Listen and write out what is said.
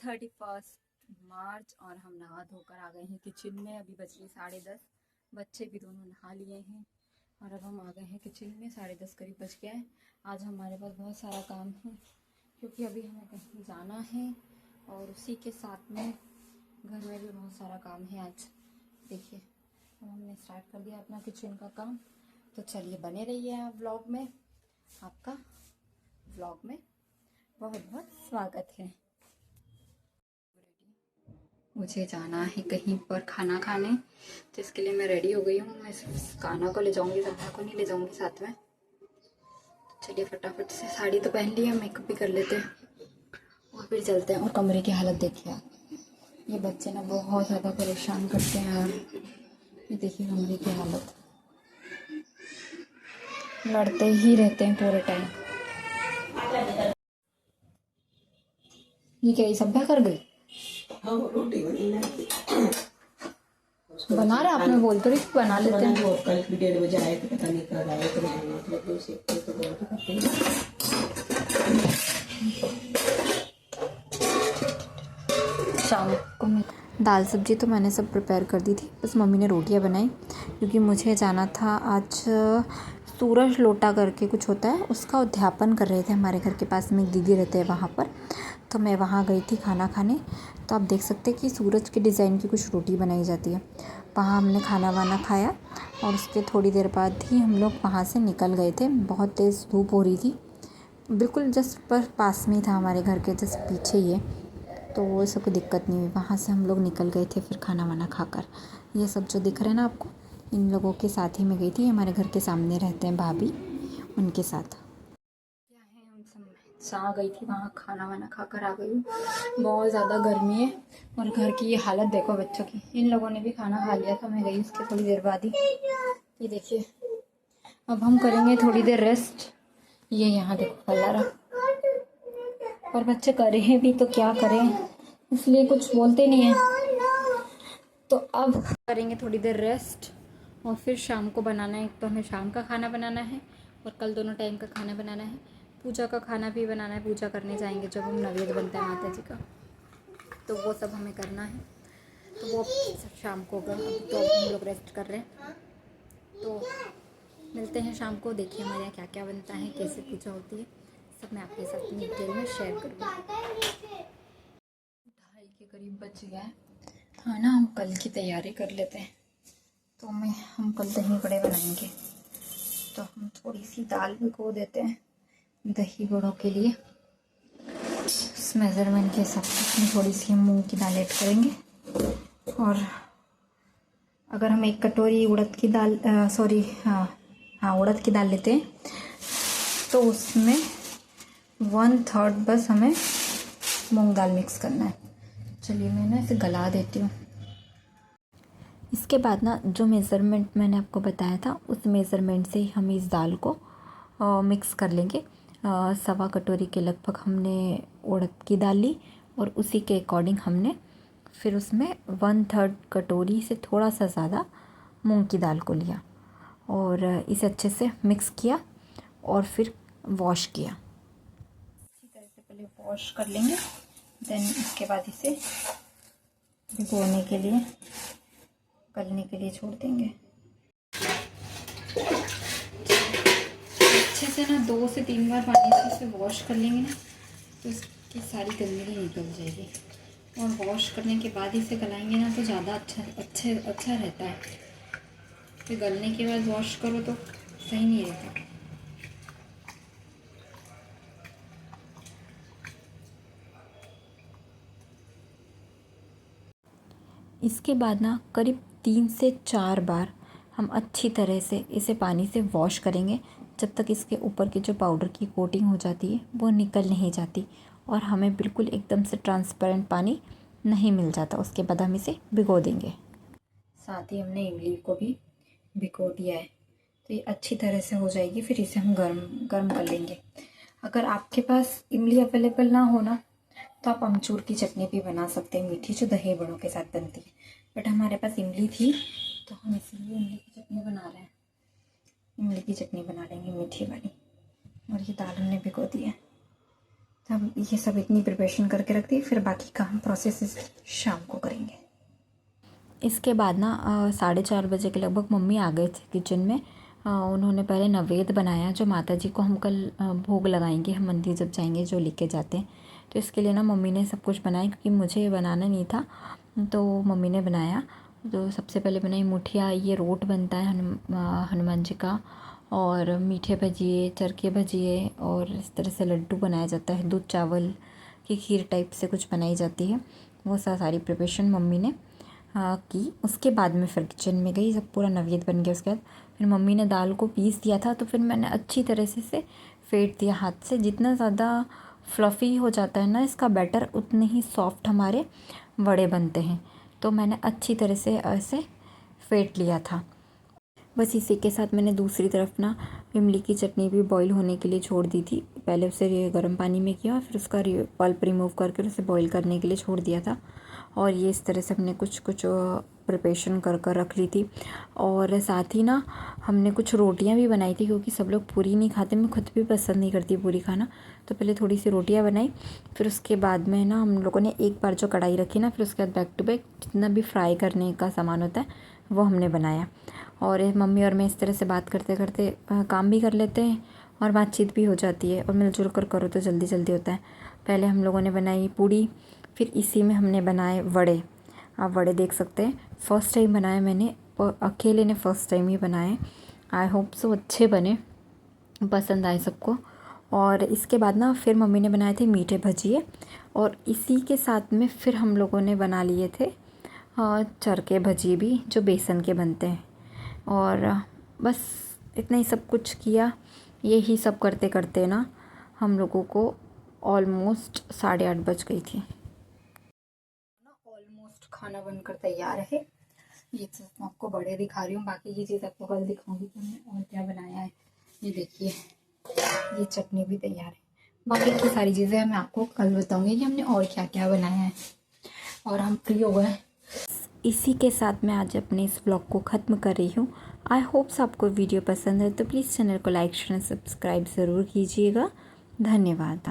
31 मार्च और हम नहा धोकर आ गए हैं किचन में। अभी बज रही 10:30। बच्चे भी दोनों नहा लिए हैं और अब हम आ गए हैं किचन में। 10:30 करीब बज गया है। आज हमारे पास बहुत सारा काम है क्योंकि अभी हमें कहीं जाना है और उसी के साथ में घर में भी बहुत सारा काम है आज। देखिए अब हमने स्टार्ट कर दिया अपना किचन का काम। तो चलिए बने रहिए आप व्लॉग में। आपका व्लॉग में बहुत बहुत स्वागत है। मुझे जाना है कहीं पर खाना खाने, तो इसके लिए मैं रेडी हो गई हूँ। मैं कान्हा को ले जाऊँगी, सभा को नहीं ले जाऊँगी साथ में। चलिए फटाफट से साड़ी तो पहन ली है, मेकअप भी कर लेते हैं और फिर चलते हैं। और कमरे की हालत देखिए आप, ये बच्चे ना बहुत ज़्यादा परेशान करते हैं यार। ये देखिए कमरे की हालत, लड़ते ही रहते हैं पूरे टाइम। ये क्या ये सभ्या कर गई? हाँ रोटी बना रहे आपने, बोल तो रही बना लेते हैं। और कल भी 1:30 बजे आए थे, पता नहीं कब आए तो मतलब उसे तो बहुत करते हैं। शाम को दाल सब्जी तो मैंने सब प्रिपेयर कर दी थी, बस मम्मी ने रोटियां बनाई क्योंकि मुझे जाना था आज। सूरज लोटा करके कुछ होता है, उसका उद्यापन कर रहे थे हमारे घर के पास में, एक दीदी रहते हैं वहाँ पर। तो मैं वहाँ गई थी खाना खाने। तो आप देख सकते हैं कि सूरज के डिज़ाइन की कुछ रोटी बनाई जाती है। वहाँ हमने खाना वाना खाया और उसके थोड़ी देर बाद ही हम लोग वहाँ से निकल गए थे। बहुत तेज़ धूप हो रही थी, बिल्कुल जस्ट पर पास में ही था, हमारे घर के जस्ट पीछे ही है, तो वो ऐसा कोई दिक्कत नहीं हुई। वहाँ से हम लोग निकल गए थे फिर खाना वाना खाकर। ये सब जो दिख रहा है ना आपको, इन लोगों के साथ ही मैं गई थी। हमारे घर के सामने रहते हैं भाभी, उनके साथ क्या है। हम सब आ गई थी वहाँ, खाना वाना खाकर आ गई हूँ। बहुत ज़्यादा गर्मी है और घर की ये हालत देखो बच्चों की। इन लोगों ने भी खाना खा लिया था, मैं गई उसके थोड़ी देर बाद ही। ये देखिए अब हम करेंगे थोड़ी देर रेस्ट। ये यहाँ देखो कलर, और बच्चे करें भी तो क्या करें, इसलिए कुछ बोलते नहीं है। तो अब करेंगे थोड़ी देर रेस्ट और फिर शाम को बनाना है। एक तो हमें शाम का खाना बनाना है और कल दोनों टाइम का खाना बनाना है। पूजा का खाना भी बनाना है, पूजा करने जाएंगे जब हम नैवेद्य बनता है माता जी का, तो वो सब हमें करना है। तो वो सब शाम को होगा। अभी तो अब हम लोग रेस्ट कर रहे हैं, तो मिलते हैं शाम को। देखिए हमारे यहाँ क्या क्या बनता है, कैसे पूजा होती है, सब मैं आपके साथ डिटेल में शेयर करूँगी। 2:30 के करीब बच गया है। हाँ ना, हम कल की तैयारी कर लेते हैं। तो हम कल दही बड़े बनाएंगे, तो हम थोड़ी सी दाल भिगो देते हैं दही बड़ों के लिए। उस मेज़रमेंट के हिसाब से थोड़ी सी हम मूंग की दाल ऐड करेंगे। और अगर हम 1 कटोरी उड़द की दाल उड़द की दाल लेते हैं तो उसमें 1/3 बस हमें मूंग दाल मिक्स करना है। चलिए मैं ना इसे गला देती हूँ। इसके बाद ना जो मेज़रमेंट मैंने आपको बताया था, उस मेज़रमेंट से ही हम इस दाल को मिक्स कर लेंगे। 1.25 कटोरी के लगभग हमने उड़द की दाल ली और उसी के अकॉर्डिंग हमने फिर उसमें 1/3 कटोरी से थोड़ा सा ज़्यादा मूंग की दाल को लिया और इसे अच्छे से मिक्स किया और फिर वॉश किया। इसी तरह से पहले वॉश कर लेंगे, देन इसके बाद इसे भिगोने के लिए, गलने के लिए छोड़ देंगे। अच्छे से ना 2 से 3 बार पानी से इसे वॉश कर लेंगे ना, तो इसकी सारी गंदगी निकल जाएगी। और वॉश करने के बाद इसे गलाएंगे ना तो ज़्यादा अच्छा रहता है। फिर गलने के बाद वॉश करो तो सही नहीं रहता। इसके बाद ना करीब 3 से 4 बार हम अच्छी तरह से इसे पानी से वॉश करेंगे, जब तक इसके ऊपर की जो पाउडर की कोटिंग हो जाती है वो निकल नहीं जाती और हमें बिल्कुल एकदम से ट्रांसपेरेंट पानी नहीं मिल जाता। उसके बाद हम इसे भिगो देंगे। साथ ही हमने इमली को भी भिगो दिया है, तो ये अच्छी तरह से हो जाएगी। फिर इसे हम गर्म कर लेंगे। अगर आपके पास इमली अवेलेबल ना हो ना, तो आप अमचूर की चटनी भी बना सकते हैं, मीठी, जो दही बड़ों के साथ बनती है। बट हमारे पास इमली थी तो हम इसलिए इमली की चटनी बना रहे हैं। इमली की चटनी बना लेंगे मीठी वाली। और ये दाल हमने भिगो दी है। हम ये सब इतनी प्रिपरेशन करके रख दी, फिर बाकी काम प्रोसेस शाम को करेंगे। इसके बाद ना 4:30 बजे के लगभग मम्मी आ गए थे किचन में। उन्होंने पहले नवेद बनाया जो माता जी को हम कल भोग लगाएंगे, हम मंदिर जब जाएंगे जो लेके जाते हैं। तो इसके लिए ना मम्मी ने सब कुछ बनाया, क्योंकि मुझे बनाना नहीं था तो मम्मी ने बनाया। तो सबसे पहले बनाई मुठिया, ये रोट बनता है हनुमान जी का, और मीठे भजिए, चरखे भजिए, और इस तरह से लड्डू बनाया जाता है, दूध चावल की खीर टाइप से कुछ बनाई जाती है। वो सारी प्रिपरेशन मम्मी ने की। उसके बाद में फिर किचन में गई, जब पूरा नैवेद्य बन गया उसके बाद फिर मम्मी ने दाल को पीस दिया था, तो फिर मैंने अच्छी तरह से फेंट दिया हाथ से। जितना ज़्यादा फ्लफ़ी हो जाता है ना इसका बैटर, उतने ही सॉफ्ट हमारे वड़े बनते हैं। तो मैंने अच्छी तरह से ऐसे फेंट लिया था। बस इसी के साथ मैंने दूसरी तरफ ना इमली की चटनी भी बॉईल होने के लिए छोड़ दी थी। पहले उसे गर्म पानी में किया, फिर उसका पल्प रिमूव करके उसे बॉईल करने के लिए छोड़ दिया था। और ये इस तरह से हमने कुछ प्रिपरेशन कर रख ली थी। और साथ ही ना हमने कुछ रोटियां भी बनाई थी, क्योंकि सब लोग पूरी नहीं खाते, मैं खुद भी पसंद नहीं करती पूरी खाना। तो पहले थोड़ी सी रोटियां बनाई, फिर उसके बाद में ना हम लोगों ने एक बार जो कढ़ाई रखी ना, फिर उसके बाद बैक टू बैक जितना भी फ्राई करने का सामान होता है वो हमने बनाया। और मम्मी और मैं इस तरह से बात करते करते काम भी कर लेते हैं और बातचीत भी हो जाती है, और मिलजुल कर करो तो जल्दी जल्दी होता है। पहले हम लोगों ने बनाई पूड़ी, फिर इसी में हमने बनाए वड़े। आप वड़े देख सकते हैं, फ़र्स्ट टाइम बनाए मैंने, और अकेले ने फ़र्स्ट टाइम ही बनाए। आई होप सो अच्छे बने, पसंद आए सबको। और इसके बाद ना फिर मम्मी ने बनाए थे मीठे भजिए, और इसी के साथ में फिर हम लोगों ने बना लिए थे चरखे भजिए भी, जो बेसन के बनते हैं। और बस इतना ही सब कुछ किया। यही सब करते करते ना हम लोगों को ऑलमोस्ट 8:30 बज गई थी। ऑलमोस्ट खाना बनकर तैयार है। ये चीज़ मैं आपको बड़े दिखा रही हूँ, बाकी की चीज़ आपको कल दिखाऊंगी कि हमने और क्या बनाया है। ये देखिए, ये चटनी भी तैयार है। बाकी की सारी चीज़ें मैं आपको कल बताऊंगी कि हमने और क्या क्या बनाया है। और हम फ्री हो गए। इसी के साथ मैं आज अपने इस ब्लॉग को ख़त्म कर रही हूँ। आई होप्स आपको वीडियो पसंद है तो प्लीज़ चैनल को लाइक शेयर सब्सक्राइब ज़रूर कीजिएगा। धन्यवाद।